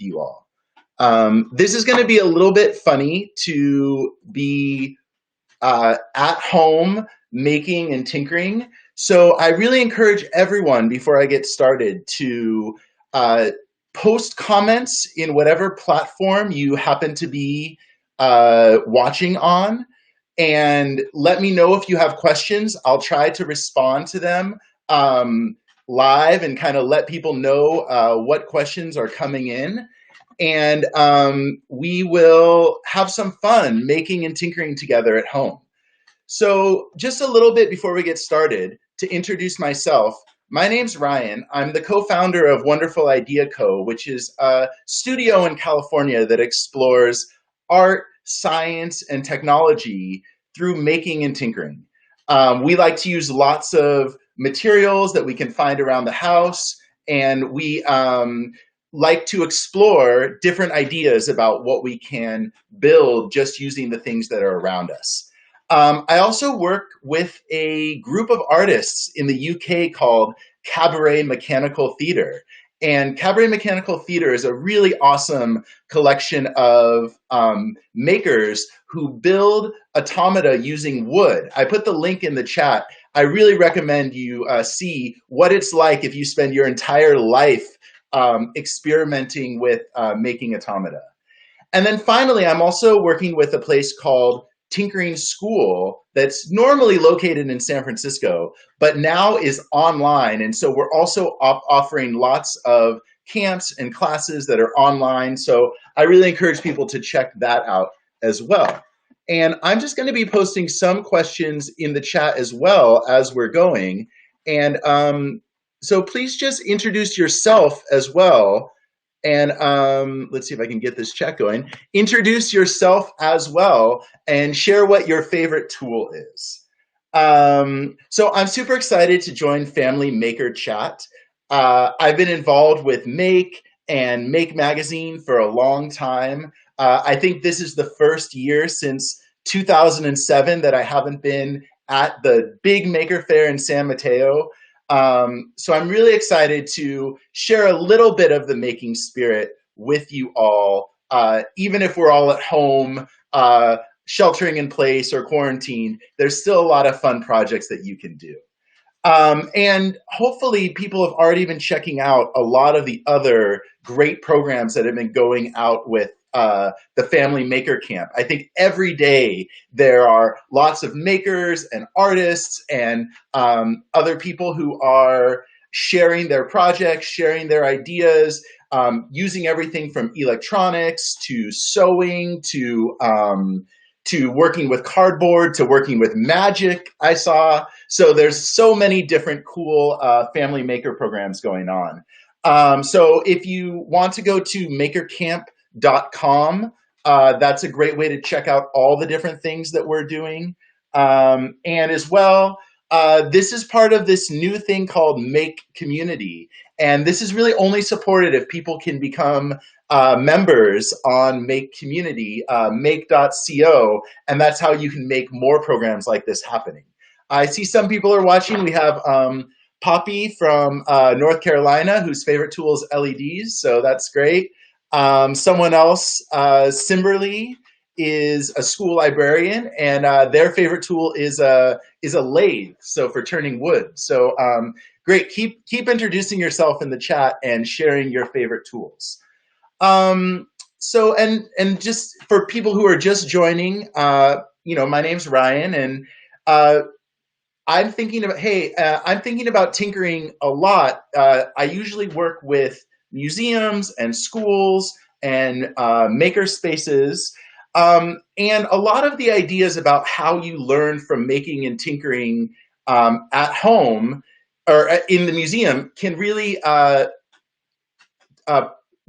you all. This is going to be a little bit funny to be at home making and tinkering. So I really encourage everyone before I get started to post comments in whatever platform you happen to be watching on, and let me know if you have questions. I'll try to respond to them live and kind of let people know what questions are coming in. And we will have some fun making and tinkering together at home. So just a little bit before we get started, to introduce myself, my name's Ryan. I'm the co-founder of Wonderful Idea Co., which is a studio in California that explores art, science, and technology through making and tinkering. We like to use lots of materials that we can find around the house, and we like to explore different ideas about what we can build just using the things that are around us. I also work with a group of artists in the UK called Cabaret Mechanical Theater. And Cabaret Mechanical Theater is a really awesome collection of makers who build automata using wood. I put the link in the chat. I really recommend you see what it's like if you spend your entire life experimenting with making automata. And then finally, I'm also working with a place called Tinkering School that's normally located in San Francisco, but now is online. And so we're also offering lots of camps and classes that are online. So I really encourage people to check that out as well. And I'm just going to be posting some questions in the chat as well as we're going. And so please just introduce yourself as well. And let's see if I can get this chat going. Introduce yourself as well and share what your favorite tool is. So I'm super excited to join Family Maker Chat. I've been involved with Make and Make Magazine for a long time. I think this is the first year since 2007 that I haven't been at the big Maker Fair in San Mateo. So I'm really excited to share a little bit of the making spirit with you all, even if we're all at home, sheltering in place or quarantined. There's still a lot of fun projects that you can do. And hopefully people have already been checking out a lot of the other great programs that have been going out with the Family Maker Camp. I think every day there are lots of makers and artists and other people who are sharing their projects, sharing their ideas, using everything from electronics to sewing to working with cardboard to working with magic, I saw. So there's so many different cool Family Maker programs going on. So if you want to go to makercamp.com. That's a great way to check out all the different things that we're doing. And as well, this is part of this new thing called Make Community. And this is really only supported if people can become members on Make Community, make.co, and that's how you can make more programs like this happening. I see some people are watching. We have Poppy from North Carolina, whose favorite tool is LEDs, so that's great. Someone else, Simberly, is a school librarian, and their favorite tool is a lathe, so for turning wood. So great, keep introducing yourself in the chat and sharing your favorite tools. So and just for people who are just joining, my name's Ryan, and I'm thinking about tinkering a lot. I usually work with museums and schools and maker spaces. And a lot of the ideas about how you learn from making and tinkering at home or in the museum can really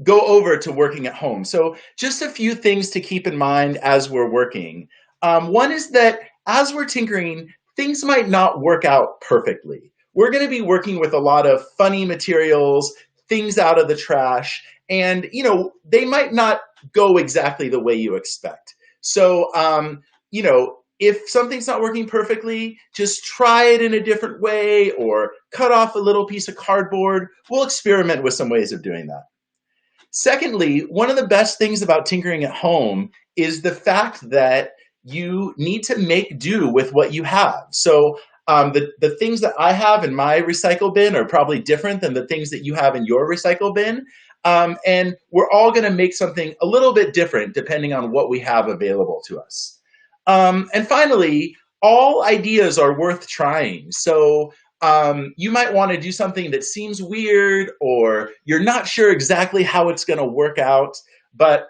go over to working at home. So just a few things to keep in mind as we're working. One is that as we're tinkering, things might not work out perfectly. We're going to be working with a lot of funny materials, things out of the trash, and they might not go exactly the way you expect. So if something's not working perfectly, just try it in a different way or cut off a little piece of cardboard. We'll experiment with some ways of doing that. Secondly, one of the best things about tinkering at home is the fact that you need to make do with what you have. So the things that I have in my recycle bin are probably different than the things that you have in your recycle bin. And we're all going to make something a little bit different depending on what we have available to us. And finally, all ideas are worth trying. So you might want to do something that seems weird or you're not sure exactly how it's going to work out, but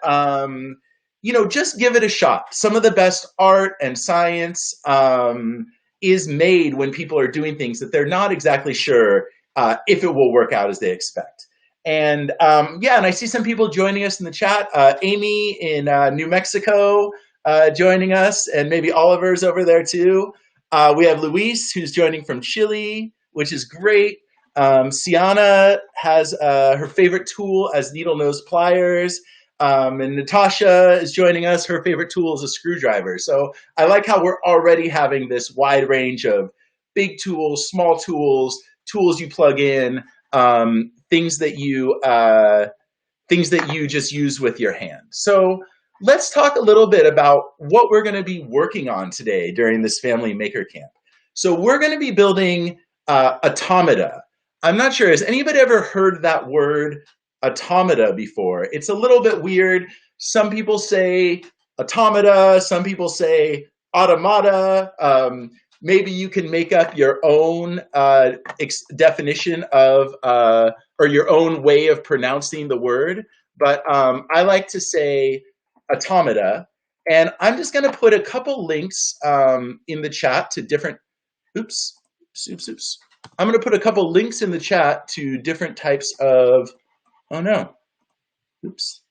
just give it a shot. Some of the best art and science is made when people are doing things that they're not exactly sure if it will work out as they expect. And and I see some people joining us in the chat. Amy in New Mexico joining us, and maybe Oliver's over there too. We have Luis, who's joining from Chile, which is great. Sienna has her favorite tool as needle nose pliers. And Natasha is joining us. Her favorite tool is a screwdriver. So I like how we're already having this wide range of big tools, small tools, tools you plug in, things that you just use with your hand. So let's talk a little bit about what we're going to be working on today during this Family Maker Camp. So we're going to be building Automata. I'm not sure, has anybody ever heard that word automata before? It's a little bit weird. Some people say automata, some people say automata. Maybe you can make up your own definition of, or your own way of pronouncing the word. But I like to say automata. And I'm just going to put a couple links in the chat to different, oops. I'm going to put a couple links in the chat to different types of, oh no, oops,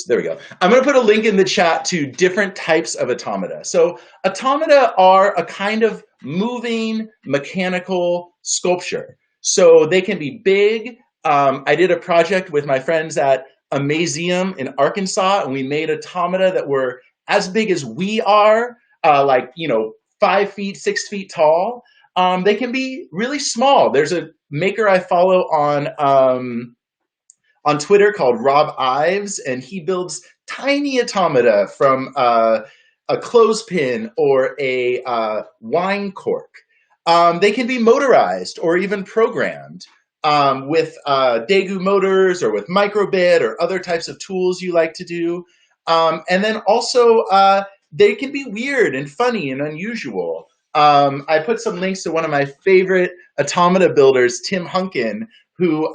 there we go. I'm going to put a link in the chat to different types of automata. So automata are a kind of moving mechanical sculpture. So they can be big. I did a project with my friends at a museum in Arkansas, and we made automata that were as big as we are, 5 feet, 6 feet tall. They can be really small. There's a maker I follow on Twitter called Rob Ives, and he builds tiny automata from a clothespin or a wine cork. They can be motorized or even programmed with Daegu motors or with microbit or other types of tools you like to do. And then also they can be weird and funny and unusual. I put some links to one of my favorite automata builders, Tim Hunkin, who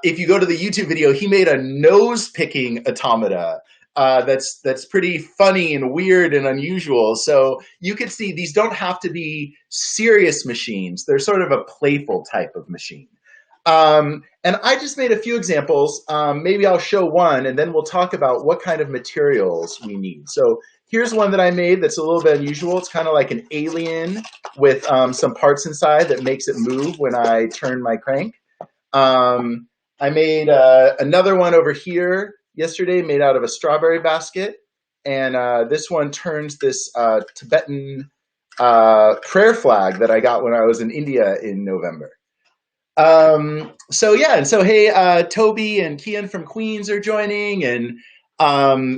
if you go to the YouTube video, he made a nose-picking automata that's pretty funny and weird and unusual. So you can see these don't have to be serious machines. They're sort of a playful type of machine. And I just made a few examples. Maybe I'll show one, and then we'll talk about what kind of materials we need. So here's one that I made that's a little bit unusual. It's kind of like an alien with some parts inside that makes it move when I turn my crank. I made another one over here yesterday made out of a strawberry basket. And this one turns this Tibetan prayer flag that I got when I was in India in November. Hey, Toby and Kian from Queens are joining, and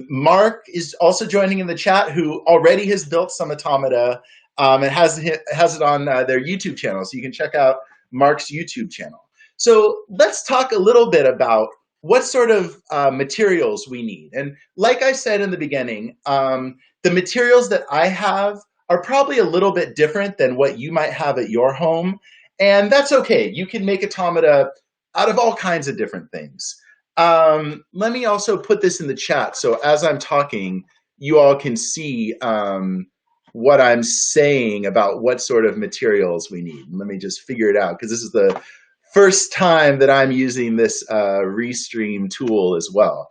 Mark is also joining in the chat, who already has built some automata and has it on their YouTube channel. So you can check out Mark's YouTube channel. So let's talk a little bit about what sort of materials we need. And like I said in the beginning, the materials that I have are probably a little bit different than what you might have at your home. And that's okay. You can make automata out of all kinds of different things. Let me also put this in the chat, so as I'm talking, you all can see what I'm saying about what sort of materials we need. Let me just figure it out, because this is the first time that I'm using this Restream tool as well.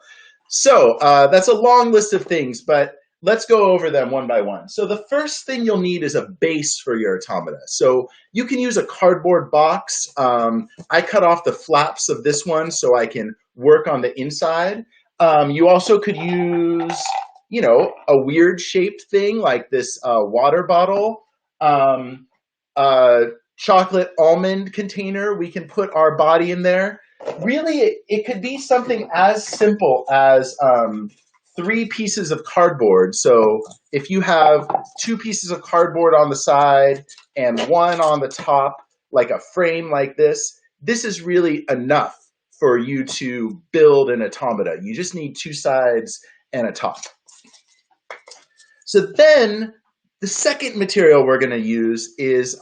So that's a long list of things, but let's go over them one by one. So the first thing you'll need is a base for your automata. So you can use a cardboard box. I cut off the flaps of this one so I can work on the inside. You also could use, a weird shaped thing like this water bottle, chocolate almond container. We can put our body in there. Really, it could be something as simple as 3 pieces of cardboard. So if you have 2 pieces of cardboard on the side and one on the top, like a frame like this is really enough for you to build an automata. You just need 2 sides and a top. So then the second material we're going to use is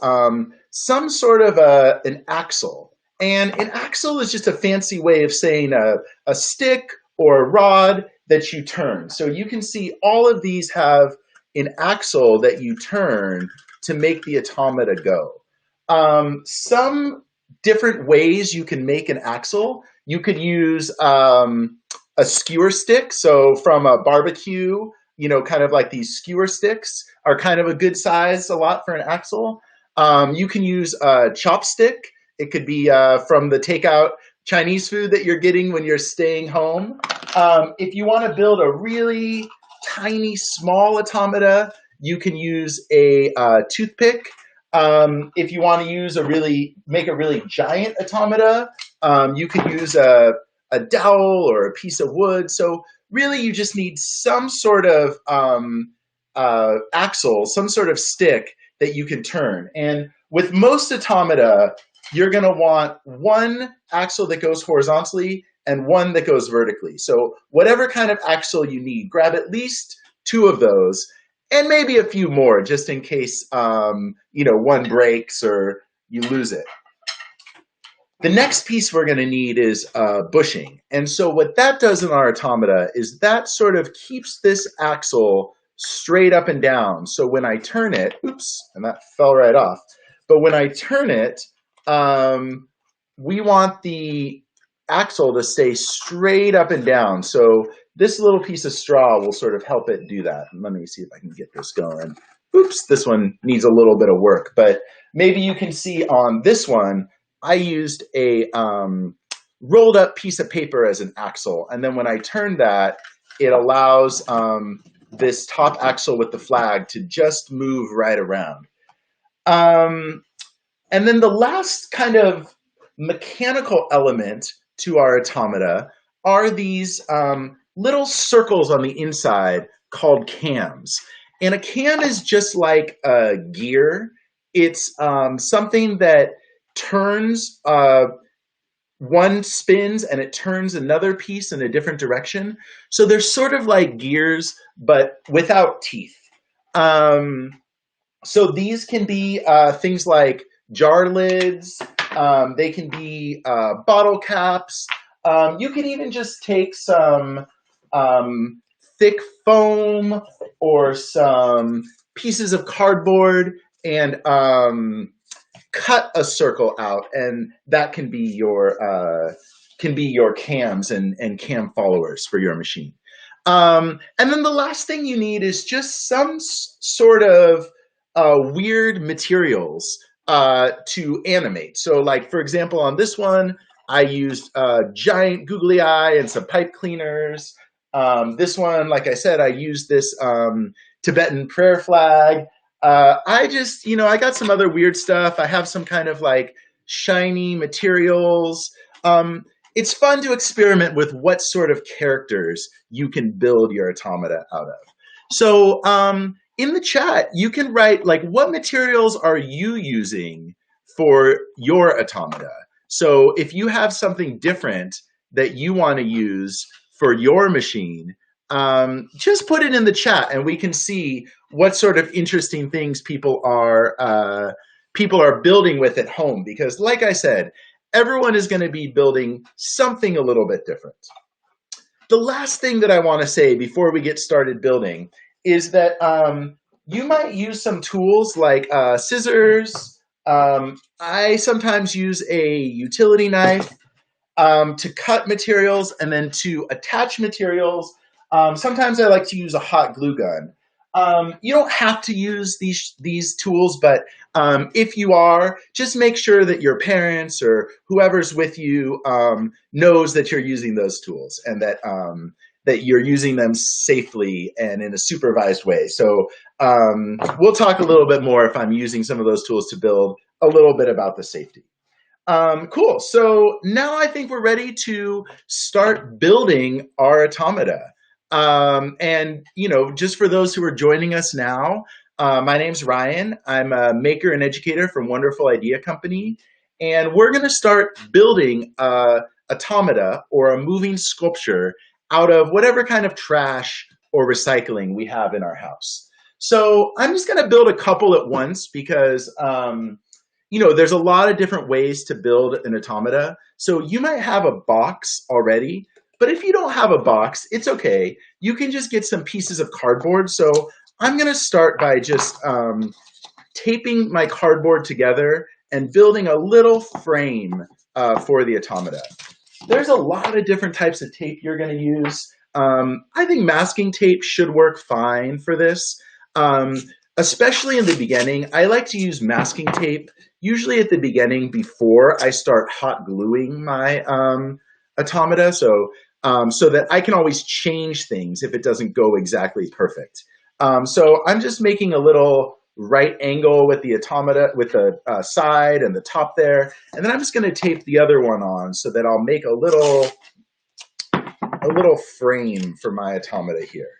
some sort of an axle. And an axle is just a fancy way of saying a stick or a rod that you turn. So you can see all of these have an axle that you turn to make the automata go. Some different ways you can make an axle. You could use a skewer stick. So from a barbecue, kind of like these skewer sticks are kind of a good size a lot for an axle. You can use a chopstick. It could be from the takeout Chinese food that you're getting when you're staying home. If you want to build a really tiny, small automata, you can use a toothpick. If you want to make a really giant automata, you can use a dowel or a piece of wood. So really, you just need some sort of axle, some sort of stick that you can turn. And with most automata, you're going to want one axle that goes horizontally and one that goes vertically. So whatever kind of axle you need, grab at least 2 of those and maybe a few more just in case one breaks or you lose it. The next piece we're going to need is bushing. And so what that does in our automata is that sort of keeps this axle straight up and down. So when I turn it, oops, and that fell right off. But when I turn it, we want the axle to stay straight up and down. So this little piece of straw will sort of help it do that. Let me see if I can get this going. Oops, this one needs a little bit of work, but maybe you can see on this one, I used a rolled up piece of paper as an axle. And then when I turn that, it allows this top axle with the flag to just move right around. And then the last kind of mechanical element to our automata are these little circles on the inside called cams. And a cam is just like a gear. It's something that turns, one spins and it turns another piece in a different direction. So they're sort of like gears, but without teeth. So these can be things like jar lids. They can be bottle caps. You can even just take some thick foam or some pieces of cardboard and cut a circle out, and that can be your cams and cam followers for your machine. And then the last thing you need is just some sort of weird materials to animate. So like, for example, on this one, I used a giant googly eye and some pipe cleaners. This one, like I said, I used this Tibetan prayer flag. I just, I got some other weird stuff. I have some kind of like shiny materials. It's fun to experiment with what sort of characters you can build your automata out of. So in the chat, you can write like, what materials are you using for your automata? So if you have something different that you want to use for your machine, just put it in the chat and we can see what sort of interesting things people are building with at home. Because like I said, everyone is going to be building something a little bit different. The last thing that I want to say before we get started building is that you might use some tools like scissors. I sometimes use a utility knife to cut materials and then to attach materials. Sometimes I like to use a hot glue gun. You don't have to use these tools, but if you are, just make sure that your parents or whoever's with you knows that you're using those tools and that that you're using them safely and in a supervised way. So we'll talk a little bit more if I'm using some of those tools to build a little bit about the safety. Cool. So now I think we're ready to start building our automata. And just for those who are joining us now, my name's Ryan. I'm a maker and educator from Wonderful Idea Company, and we're going to start building a automata or a moving sculpture out of whatever kind of trash or recycling we have in our house. So I'm just going to build a couple at once because there's a lot of different ways to build an automata. So you might have a box already, but if you don't have a box, it's okay. You can just get some pieces of cardboard. So I'm going to start by just taping my cardboard together and building a little frame for the automata. There's a lot of different types of tape you're going to use. I think masking tape should work fine for this. Especially in the beginning, I like to use masking tape usually at the beginning before I start hot gluing my automata, so that I can always change things if it doesn't go exactly perfect. So I'm just making a little right angle with the automata, with the side and the top there, and then I'm just going to tape the other one on so that I'll make a little frame for my automata here.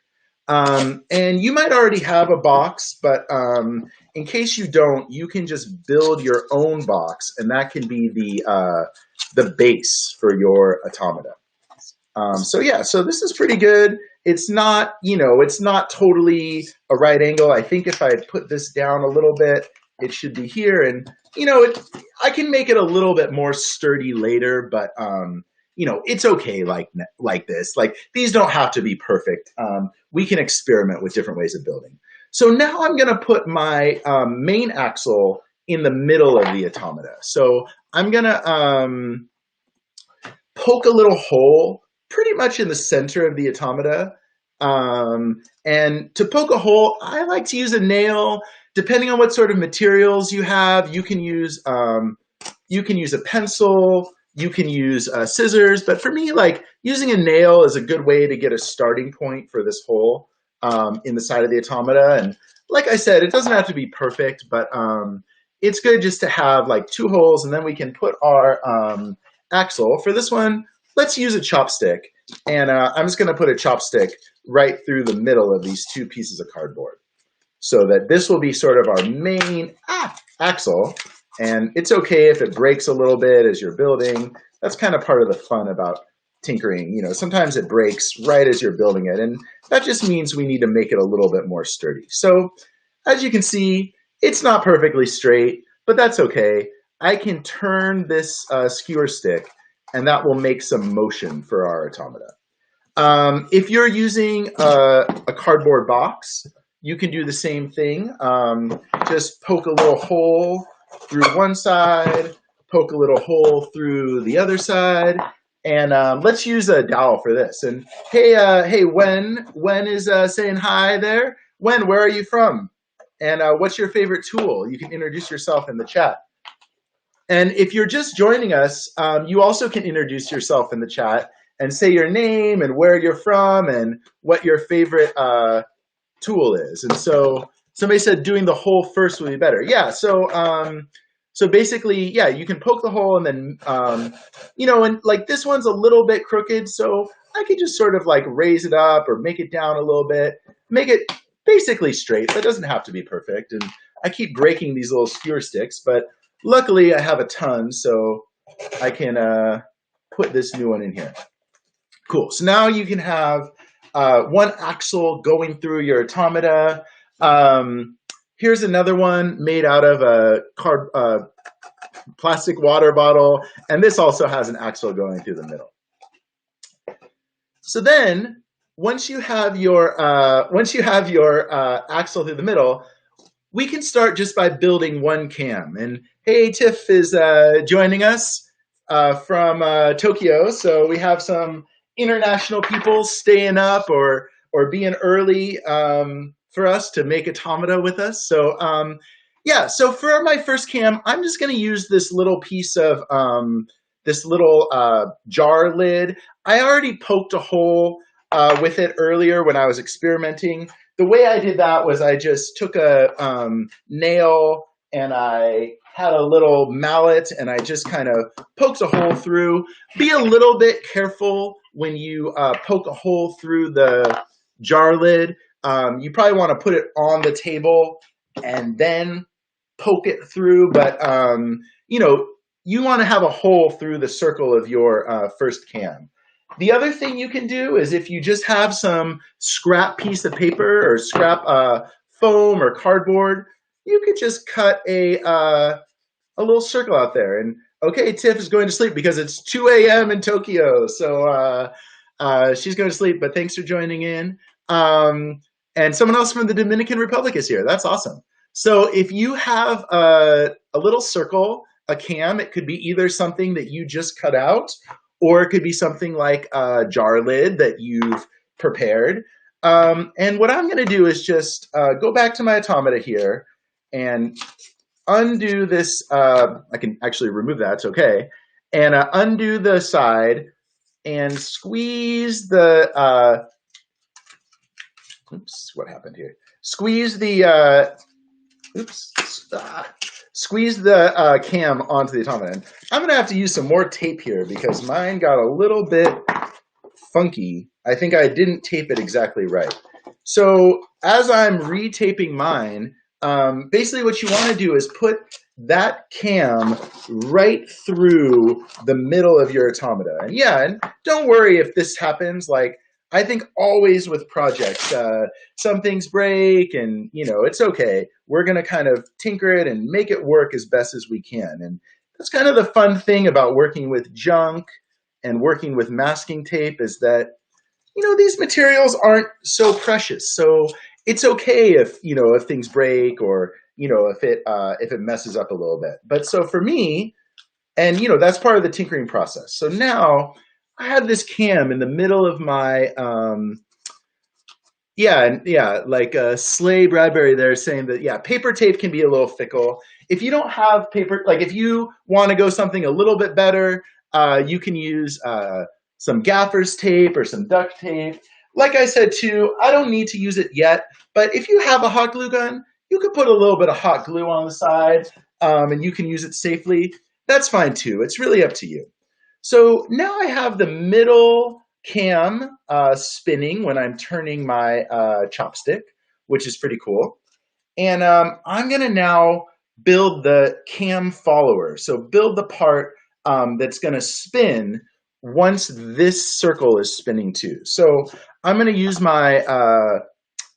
And you might already have a box, but in case you don't, you can just build your own box, and that can be the base for your automata. So this is pretty good. It's not, it's not totally a right angle. I think if I put this down a little bit, it should be here. And, I can make it a little bit more sturdy later, but, it's okay like this. Like, these don't have to be perfect. We can experiment with different ways of building. So now I'm going to put my main axle in the middle of the automata. So I'm going to poke a little hole pretty much in the center of the automata. And to poke a hole, I like to use a nail. Depending on what sort of materials you have, you can use a pencil. You can use scissors, but for me, like, using a nail is a good way to get a starting point for this hole in the side of the automata. And like I said, it doesn't have to be perfect, but it's good just to have like 2 holes, and then we can put our axle. For this one, let's use a chopstick, and I'm just going to put a chopstick right through the middle of these 2 pieces of cardboard, so that this will be sort of our main axle. And it's okay if it breaks a little bit as you're building. That's kind of part of the fun about tinkering. Sometimes it breaks right as you're building it, and that just means we need to make it a little bit more sturdy. So as you can see, it's not perfectly straight, but that's okay. I can turn this skewer stick, and that will make some motion for our automata. If you're using a cardboard box, you can do the same thing. Just poke a little hole through one side, poke a little hole through the other side, and let's use a dowel for this. And hey, Wen is saying hi there. Wen, where are you from? And what's your favorite tool? You can introduce yourself in the chat. And if you're just joining us, you also can introduce yourself in the chat and say your name and where you're from and what your favorite tool is. And so somebody said doing the hole first would be better. Yeah, so basically, yeah, you can poke the hole, and then, and like this one's a little bit crooked, so I could just sort of like raise it up or make it down a little bit, make it basically straight, but it doesn't have to be perfect. And I keep breaking these little skewer sticks, but luckily I have a ton, so I can put this new one in here. Cool, so now you can have one axle going through your automata. Here's another one made out of a plastic water bottle, and this also has an axle going through the middle. So then, once you have your axle through the middle, we can start just by building one cam. And hey, Tiff is joining us from Tokyo, so we have some international people staying up or being early for us to make automata with us. So yeah, so for my first cam, I'm just going to use this little piece of this little jar lid. I already poked a hole with it earlier when I was experimenting. The way I did that was I just took a nail and I had a little mallet and I just kind of poked a hole through. Be a little bit careful when you poke a hole through the jar lid. You probably want to put it on the table and then poke it through, but you know, you want to have a hole through the circle of your first cam. The other thing you can do is if you just have some scrap piece of paper or scrap foam or cardboard, you could just cut a little circle out there. And okay, Tiff is going to sleep because it's 2 a.m. in Tokyo, so she's going to sleep. But thanks for joining in. And someone else from the Dominican Republic is here. That's awesome. So if you have a little circle, a cam, it could be either something that you just cut out, or it could be something like a jar lid that you've prepared. And what I'm going to do is just go back to my automata here and undo this. I can actually remove that. It's okay. And undo the side and squeeze the. Oops, what happened here? Squeeze the. Squeeze the cam onto the automata. And I'm going to have to use some more tape here because mine got a little bit funky. I think I didn't tape it exactly right. So as I'm retaping mine, basically what you want to do is put that cam right through the middle of your automata. And yeah, and don't worry if this happens. Like, I think always with projects, some things break and, you know, it's okay. We're going to kind of tinker it and make it work as best as we can. And that's kind of the fun thing about working with junk and working with masking tape is that, you know, these materials aren't so precious. So it's okay if, you know, if things break or, you know, if it messes up a little bit. But so for me, and, you know, that's part of the tinkering process. So now I have this cam in the middle of my, like Slay Bradbury there saying that, yeah, paper tape can be a little fickle. If you don't have paper, like if you want to go something a little bit better, you can use some gaffer's tape or some duct tape. Like I said too, I don't need to use it yet, but if you have a hot glue gun, you could put a little bit of hot glue on the side and you can use it safely. That's fine too. It's really up to you. So now I have the middle cam spinning when I'm turning my chopstick, which is pretty cool. And I'm going to now build the cam follower. So build the part that's going to spin once this circle is spinning too. So I'm going to use my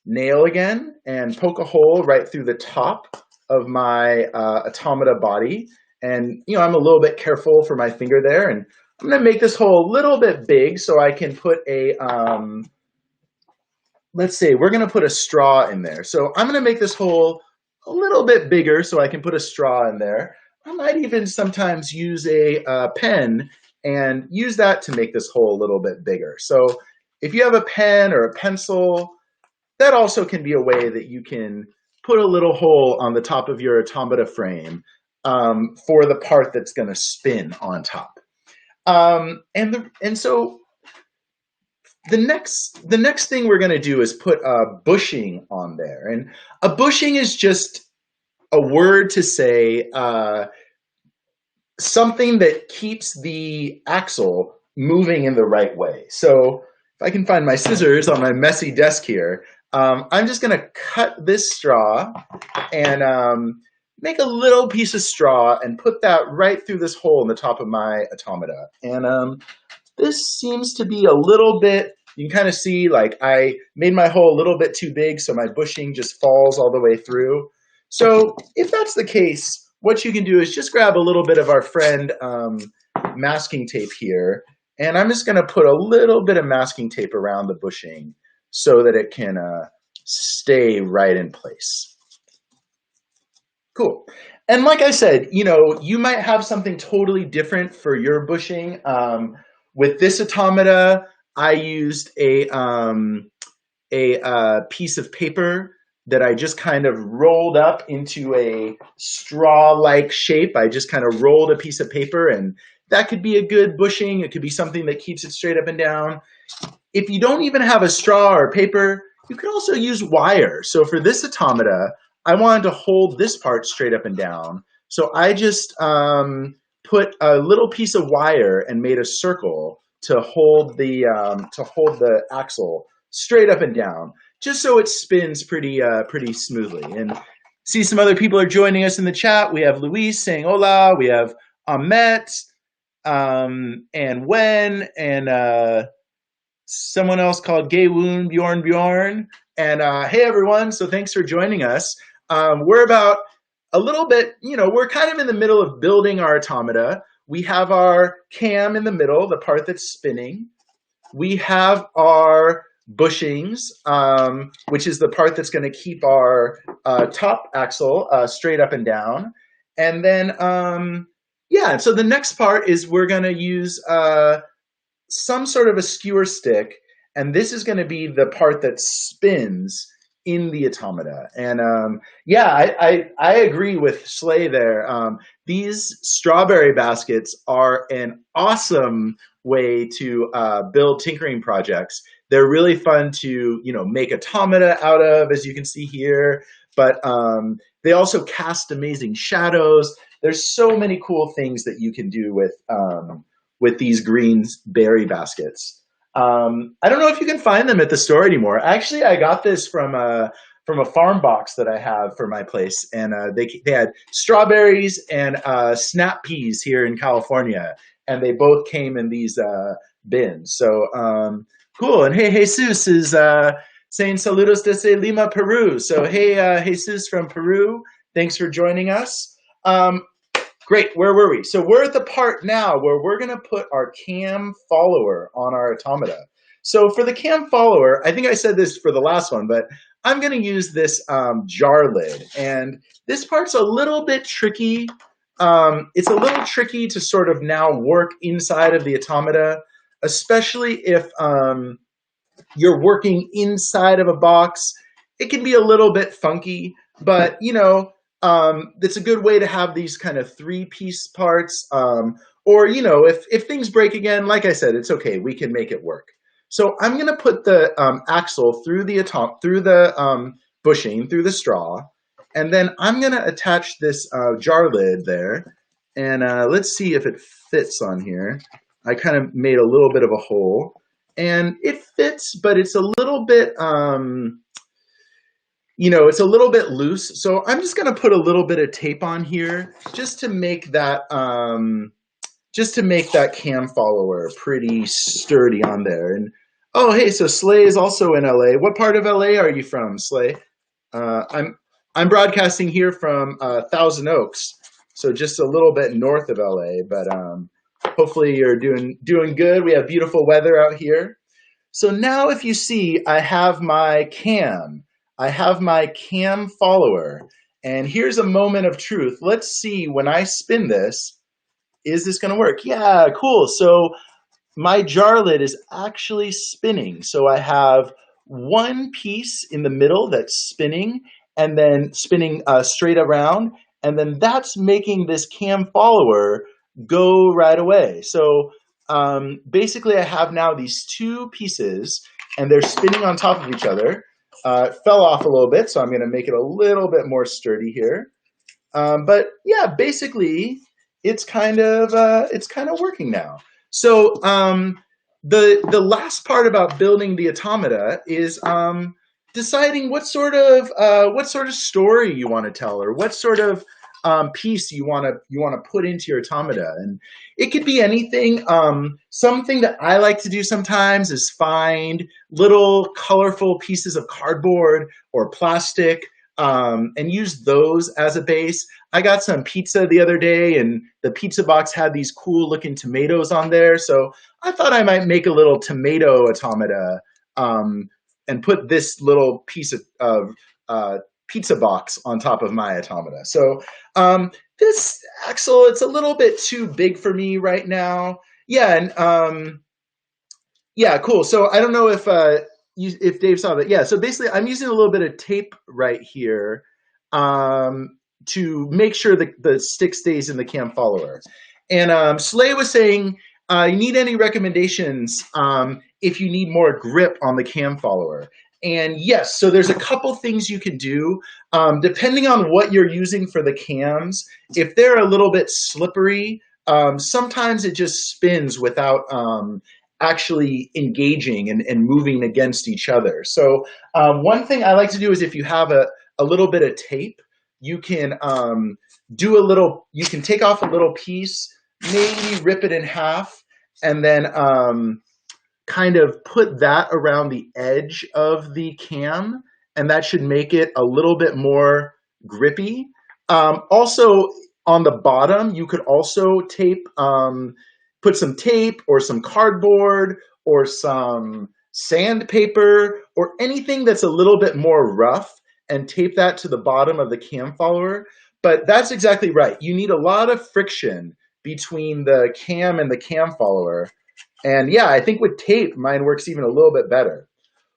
nail again and poke a hole right through the top of my automata body. And, you know, I'm a little bit careful for my finger there. And I'm going to make this hole a little bit big so I can put a, let's say we're going to put a straw in there. So I'm going to make this hole a little bit bigger so I can put a straw in there. I might even sometimes use a pen and use that to make this hole a little bit bigger. So if you have a pen or a pencil, that also can be a way that you can put a little hole on the top of your automata frame for the part that's going to spin on top. And so the next thing we're going to do is put a bushing on there. And a bushing is just a word to say something that keeps the axle moving in the right way. So if I can find my scissors on my messy desk here, I'm just going to cut this straw and make a little piece of straw and put that right through this hole in the top of my automata. And this seems to be a little bit, you can kind of see like I made my hole a little bit too big, so my bushing just falls all the way through. So if that's the case, what you can do is just grab a little bit of our friend masking tape here, and I'm just going to put a little bit of masking tape around the bushing so that it can stay right in place. Cool. And like I said, you know, you might have something totally different for your bushing. With this automata, I used a piece of paper that I just kind of rolled up into a straw-like shape. I just kind of rolled a piece of paper, and that could be a good bushing. It could be something that keeps it straight up and down. If you don't even have a straw or paper, you could also use wire. So for this automata, I wanted to hold this part straight up and down. So I just put a little piece of wire and made a circle to hold the axle straight up and down, just so it spins pretty smoothly. And see, some other people are joining us in the chat. We have Luis saying hola. We have Ahmet, and Wen, and someone else called Gay Woon Bjorn. And hey, everyone. So thanks for joining us. We're about a little bit, we're kind of in the middle of building our automata. We have our cam in the middle, the part that's spinning. We have our bushings, which is the part that's going to keep our top axle straight up and down. And then, so the next part is we're going to use some sort of a skewer stick, and this is going to be the part that spins in the automata. And I agree with Slay there. These strawberry baskets are an awesome way to build tinkering projects. They're really fun to make automata out of, as you can see here, but they also cast amazing shadows. There's so many cool things that you can do with these green berry baskets. I don't know if you can find them at the store anymore. Actually, I got this from a farm box that I have for my place, and they had strawberries and snap peas here in California, and they both came in these bins. So cool. And hey, Jesus is saying saludos desde Lima, Peru. So hey, Jesus from Peru, thanks for joining us. Great, where were we? So we're at the part now where we're going to put our cam follower on our automata. So for the cam follower, I think I said this for the last one, but I'm going to use this jar lid. And this part's a little bit tricky. It's a little tricky to sort of now work inside of the automata, especially if you're working inside of a box. It can be a little bit funky, but it's a good way to have these kind of 3-piece parts. Or if things break again, like I said, it's okay. We can make it work. So I'm going to put the axle through the bushing, through the straw, and then I'm going to attach this jar lid there. And let's see if it fits on here. I kind of made a little bit of a hole, and it fits, but it's a little bit it's a little bit loose. So I'm just going to put a little bit of tape on here just to make that cam follower pretty sturdy on there. And oh, hey, so Slay is also in LA. What part of LA are you from, Slay? I'm broadcasting here from Thousand Oaks, so just a little bit north of LA, but hopefully you're doing good. We have beautiful weather out here. So now if you see, I have my cam. I have my cam follower, and here's a moment of truth. Let's see, when I spin this, is this going to work? Yeah, cool. So my jar lid is actually spinning. So I have one piece in the middle that's spinning, and then spinning straight around, and then that's making this cam follower go right away. So basically I have now these 2 pieces, and they're spinning on top of each other. It fell off a little bit, so I'm going to make it a little bit more sturdy here. But yeah, basically, it's kind of working now. So the last part about building the automata is deciding what sort of story you want to tell, or what sort of piece you want to put into your automata. And it could be anything. Something that I like to do sometimes is find little colorful pieces of cardboard or plastic and use those as a base. I got some pizza the other day, and the pizza box had these cool looking tomatoes on there. So I thought I might make a little tomato automata and put this little piece of pizza box on top of my automata. So this axle, it's a little bit too big for me right now. Yeah, and yeah, cool. So I don't know if Dave saw that. Yeah, so basically I'm using a little bit of tape right here to make sure the stick stays in the cam follower. And Slay was saying, you need any recommendations if you need more grip on the cam follower? And yes, so there's a couple things you can do. Depending on what you're using for the cams, if they're a little bit slippery, sometimes it just spins without actually engaging and moving against each other. So one thing I like to do is if you have a little bit of tape, you can you can take off a little piece, maybe rip it in half, and then kind of put that around the edge of the cam, and that should make it a little bit more grippy. Also, on the bottom, you could also tape, put some tape or some cardboard or some sandpaper or anything that's a little bit more rough and tape that to the bottom of the cam follower. But that's exactly right. You need a lot of friction between the cam and the cam follower. And yeah, I think with tape, mine works even a little bit better.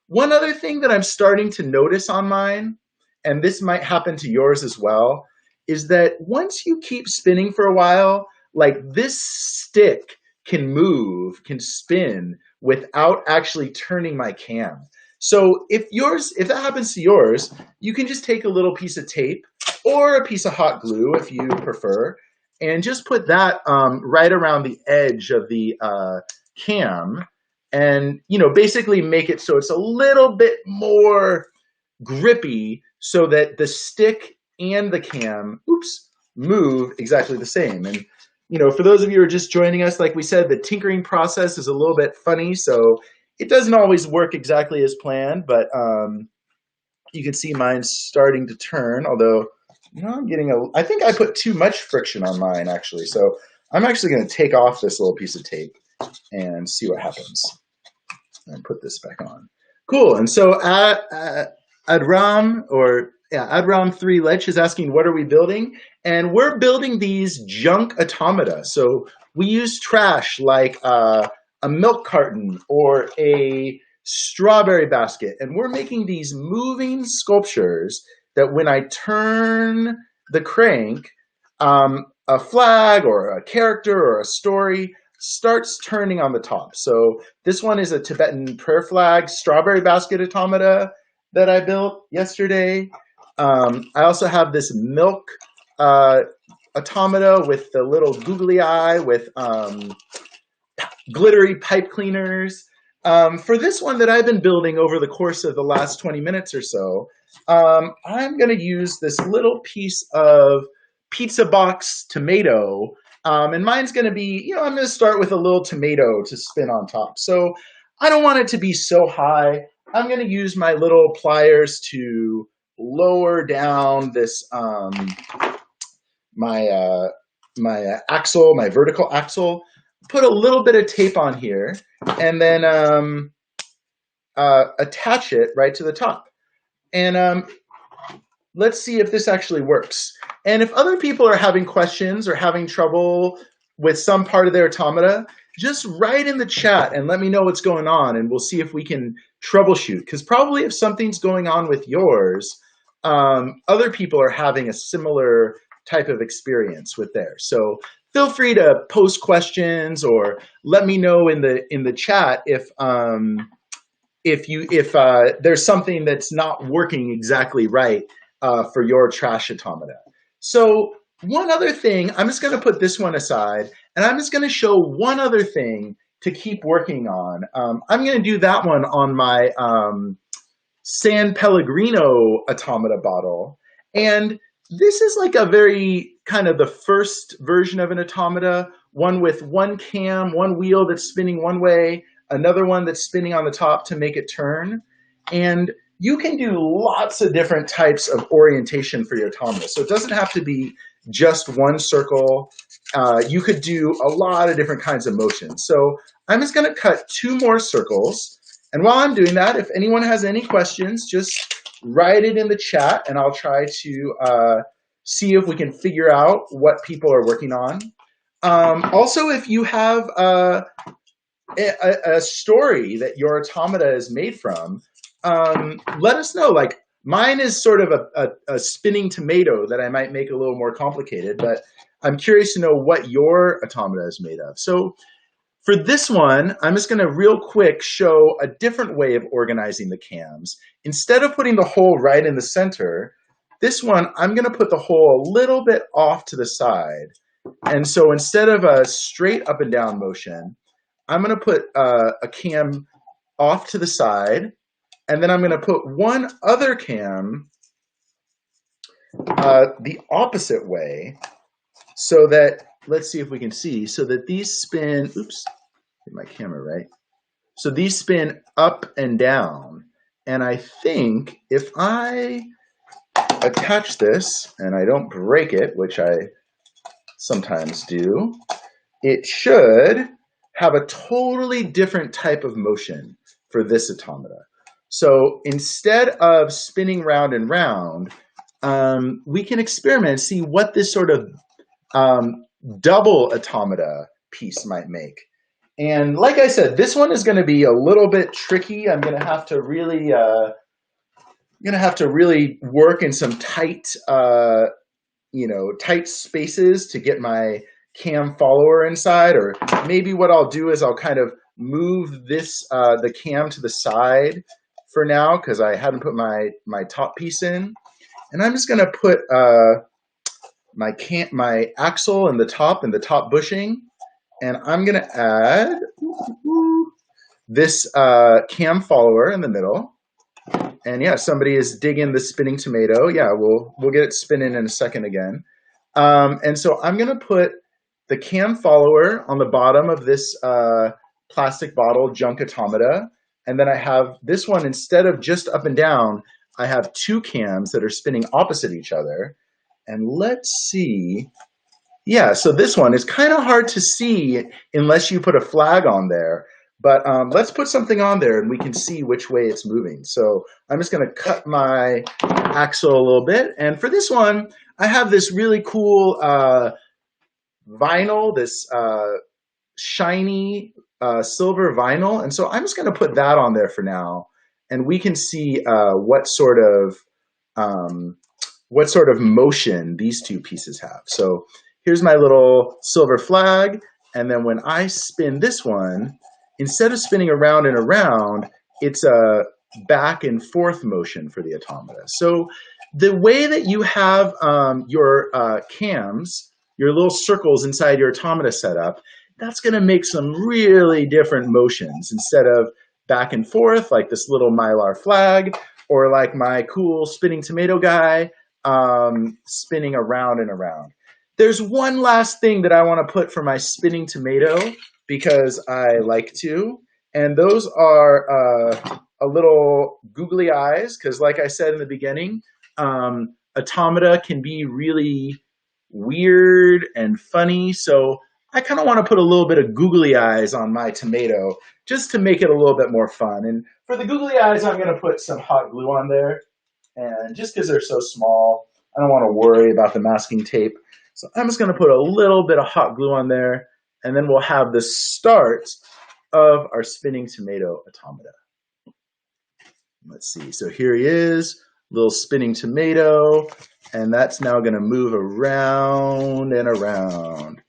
One other thing that I'm starting to notice on mine, and this might happen to yours as well, is that once you keep spinning for a while, like this stick can move, can spin without actually turning my cam. So if that happens to yours, you can just take a little piece of tape or a piece of hot glue if you prefer, and just put that right around the edge of the cam, and basically make it so it's a little bit more grippy, so that the stick and the cam move exactly the same. And for those of you who are just joining us, like we said, the tinkering process is a little bit funny, so it doesn't always work exactly as planned, but you can see mine starting to turn, although I think I put too much friction on mine, actually. So I'm actually going to take off this little piece of tape and see what happens. And put this back on. Cool. And so Adram3 Lech is asking, what are we building? And we're building these junk automata. So we use trash like a milk carton or a strawberry basket. And we're making these moving sculptures that when I turn the crank, a flag or a character or a story starts turning on the top. So this one is a Tibetan prayer flag strawberry basket automata that I built yesterday. I also have this milk automata with the little googly eye with glittery pipe cleaners. For this one that I've been building over the course of the last 20 minutes or so, I'm going to use this little piece of pizza box tomato. And mine's going to be, I'm going to start with a little tomato to spin on top. So I don't want it to be so high. I'm going to use my little pliers to lower down this, my axle, my vertical axle, put a little bit of tape on here, and then attach it right to the top. And let's see if this actually works. And if other people are having questions or having trouble with some part of their automata, just write in the chat and let me know what's going on, and we'll see if we can troubleshoot. Because probably if something's going on with yours, other people are having a similar type of experience with theirs. So feel free to post questions or let me know in the chat if there's something that's not working exactly right for your trash automata. So one other thing, I'm just going to put this one aside, and I'm just going to show one other thing to keep working on. I'm going to do that one on my San Pellegrino automata bottle. And this is like a very kind of the first version of an automata, one with one cam, one wheel that's spinning one way, another one that's spinning on the top to make it turn. And you can do lots of different types of orientation for your automata. So it doesn't have to be just one circle. You could do a lot of different kinds of motions. So I'm just going to cut 2 more circles. And while I'm doing that, if anyone has any questions, just write it in the chat, and I'll try to see if we can figure out what people are working on. Also, if you have a story that your automata is made from, let us know. Like mine is sort of a spinning tomato that I might make a little more complicated, but I'm curious to know what your automata is made of. So For this one, I'm just going to real quick show a different way of organizing the cams. Instead of putting the hole right in the center, this one, I'm going to put the hole a little bit off to the side. And so instead of a straight up and down motion, I'm going to put a cam off to the side, and then I'm going to put one other cam the opposite way, so that, let's see if we can see, so that these spin, oops, get my camera right. So these spin up and down. And I think if I attach this and I don't break it, which I sometimes do, it should have a totally different type of motion for this automata. So instead of spinning round and round, we can experiment and see what this sort of double automata piece might make. And like I said, this one is going to be a little bit tricky. I'm going to have to really, work in some tight, tight spaces to get my cam follower inside. Or maybe what I'll do is I'll kind of move this the cam to the side for now, because I hadn't put my top piece in. And I'm just going to put my axle in the top bushing. And I'm going to add this cam follower in the middle. And yeah, somebody is digging the spinning tomato. Yeah, we'll get it spinning in a second again. And so I'm going to put the cam follower on the bottom of this plastic bottle junk automata. And then I have this one, instead of just up and down, I have two cams that are spinning opposite each other. And let's see. Yeah, so this one is kind of hard to see unless you put a flag on there. But let's put something on there and we can see which way it's moving. So I'm just going to cut my axle a little bit. And for this one, I have this really cool vinyl, this shiny silver vinyl. And so I'm just going to put that on there for now. And we can see what sort of motion these two pieces have. So here's my little silver flag. And then when I spin this one, instead of spinning around and around, it's a back and forth motion for the automata. So the way that you have your cams, your little circles inside your automata setup, that's going to make some really different motions. Instead of back and forth, like this little mylar flag, or like my cool spinning tomato guy, spinning around and around. There's one last thing that I want to put for my spinning tomato, because I like to, and those are a little googly eyes, because like I said in the beginning, automata can be really weird and funny, so I kind of want to put a little bit of googly eyes on my tomato just to make it a little bit more fun. And for the googly eyes, I'm going to put some hot glue on there, and just because they're so small, I don't want to worry about the masking tape. So I'm just going to put a little bit of hot glue on there, and then we'll have the start of our spinning tomato automata. Let's see. So here he is, little spinning tomato, and that's now going to move around and around.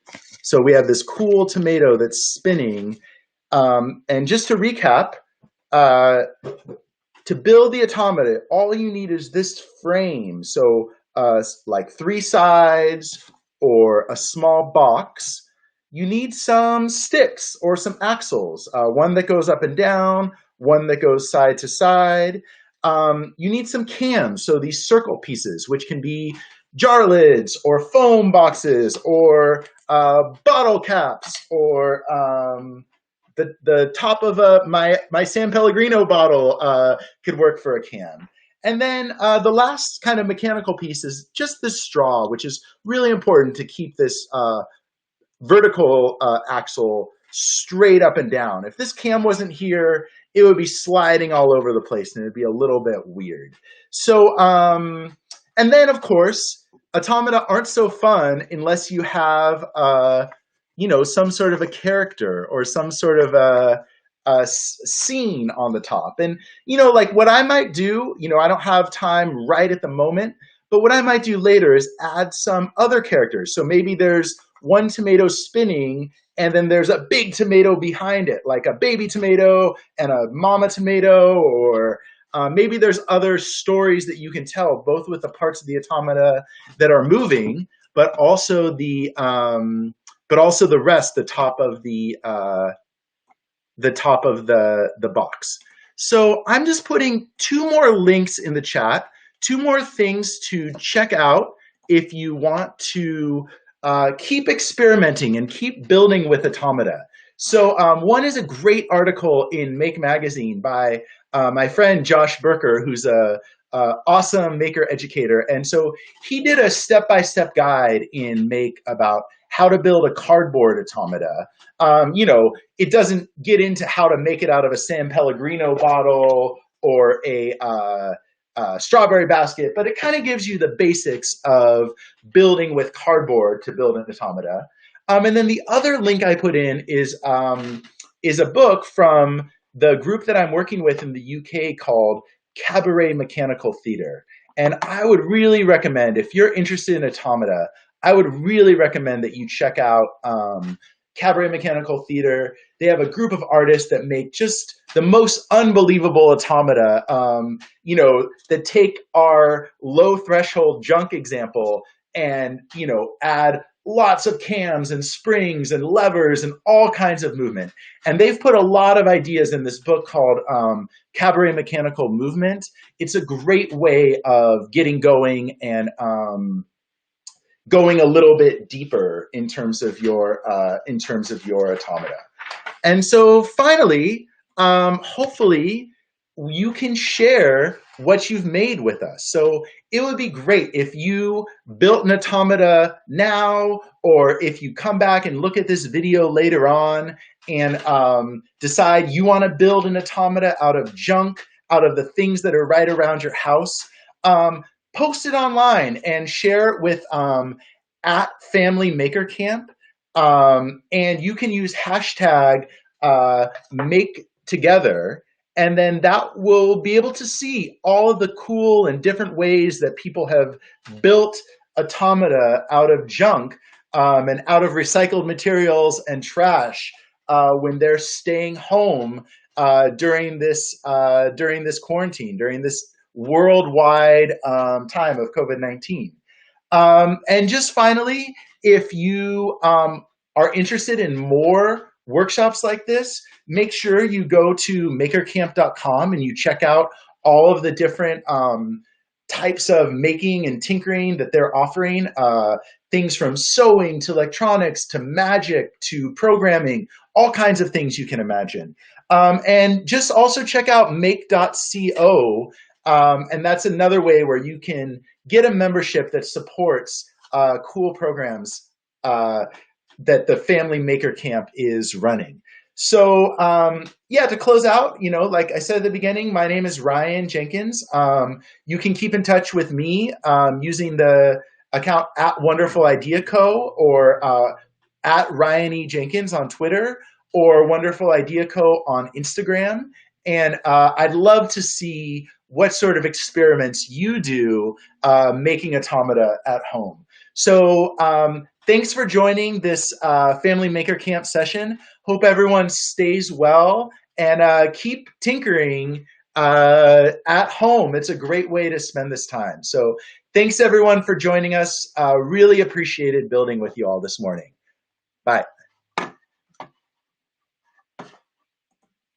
So we have this cool tomato that's spinning. And just to recap, to build the automata, all you need is this frame. So like 3 sides or a small box. You need some sticks or some axles, one that goes up and down, one that goes side to side. You need some cams, so these circle pieces, which can be jar lids or foam boxes or bottle caps, or the top of my San Pellegrino bottle could work for a cam. And then the last kind of mechanical piece is just this straw, which is really important to keep this vertical axle straight up and down. If this cam wasn't here, it would be sliding all over the place and it'd be a little bit weird. So, and then of course, automata aren't so fun unless you have, some sort of a character or some sort of a scene on the top. And, like what I might do, I don't have time right at the moment, but what I might do later is add some other characters. So maybe there's one tomato spinning and then there's a big tomato behind it, like a baby tomato and a mama tomato, or maybe there's other stories that you can tell, both with the parts of the automata that are moving, but also the rest, the top of the box. So I'm just putting two more links in the chat, two more things to check out if you want to keep experimenting and keep building with automata. So one is a great article in Make Magazine by my friend Josh Berker, who's a awesome maker educator. And so he did a step-by-step guide in Make about how to build a cardboard automata. It doesn't get into how to make it out of a San Pellegrino bottle or a strawberry basket, but it kind of gives you the basics of building with cardboard to build an automata. And then the other link I put in is a book from the group that I'm working with in the UK called Cabaret Mechanical Theater. And I would really recommend, if you're interested in automata, I would really recommend that you check out Cabaret Mechanical Theater. They have a group of artists that make just the most unbelievable automata, that take our low threshold junk example and, add lots of cams and springs and levers and all kinds of movement. And they've put a lot of ideas in this book called Cabaret Mechanical Movement. It's a great way of getting going and going a little bit deeper in terms of your automata. And so finally, hopefully you can share what you've made with us. So it would be great if you built an automata now, or if you come back and look at this video later on and decide you want to build an automata out of junk, out of the things that are right around your house. Post it online and share it with at Family Maker Camp. And you can use hashtag make together, and then that will be able to see all of the cool and different ways that people have built automata out of junk and out of recycled materials and trash when they're staying home during this quarantine, during this worldwide time of COVID-19. And just finally, if you are interested in more workshops like this, make sure you go to makercamp.com and you check out all of the different types of making and tinkering that they're offering. Things from sewing to electronics to magic to programming, all kinds of things you can imagine. And just also check out make.co. And that's another way where you can get a membership that supports cool programs that the Family Maker Camp is running. So to close out, like I said at the beginning, my name is Ryan Jenkins. You can keep in touch with me using the account at Wonderful Idea Co. or at Ryan E. Jenkins on Twitter, or Wonderful Idea Co. on Instagram. And I'd love to see what sort of experiments you do making automata at home. So thanks for joining this Family Maker Camp session. Hope everyone stays well and keep tinkering at home. It's a great way to spend this time. So thanks everyone for joining us. Really appreciated building with you all this morning. Bye.